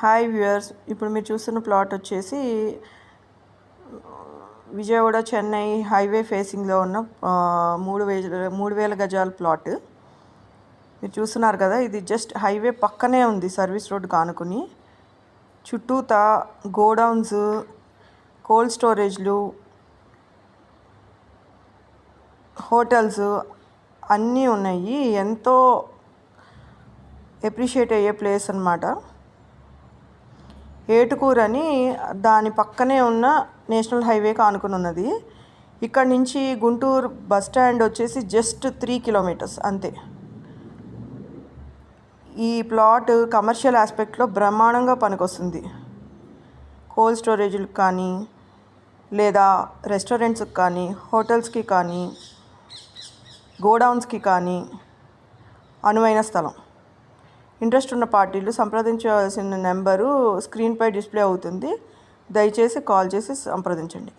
Hi viewers, ఇప్పుడు మీరు చూస్తున్న ప్లాట్ వచ్చేసి విజయవాడ చెన్నై హైవే ఫేసింగ్లో ఉన్న 3,000 గజాల ప్లాట్ మీరు చూస్తున్నారు కదా. ఇది జస్ట్ హైవే పక్కనే ఉంది, సర్వీస్ రోడ్ కానుకుని. చుట్టూతా గోడౌన్స్, కోల్డ్ స్టోరేజ్లు, హోటల్స్ అన్నీ ఉన్నాయి. ఎంతో ఎప్రిషియేట్ అయ్యే ప్లేస్ అన్నమాట. ఏటుకూరు అని దాని పక్కనే ఉన్న నేషనల్ హైవేకి ఆనుకుని ఉన్నది. ఇక్కడ నుంచి గుంటూరు బస్ స్టాండ్ వచ్చేసి జస్ట్ 3 కిలోమీటర్స్ అంతే. ఈ ప్లాట్ కమర్షియల్ ఆస్పెక్ట్లో బ్రహ్మాండంగా పనికొస్తుంది. కోల్డ్ స్టోరేజ్కి కానీ, లేదా రెస్టారెంట్స్కి కానీ, హోటల్స్కి కానీ, గోడౌన్స్కి కానీ అనువైన స్థలం. ఇంట్రెస్ట్ ఉన్న పార్టీలు సంప్రదించవలసిన నెంబరు స్క్రీన్పై డిస్ప్లే అవుతుంది. దయచేసి కాల్ చేసి సంప్రదించండి.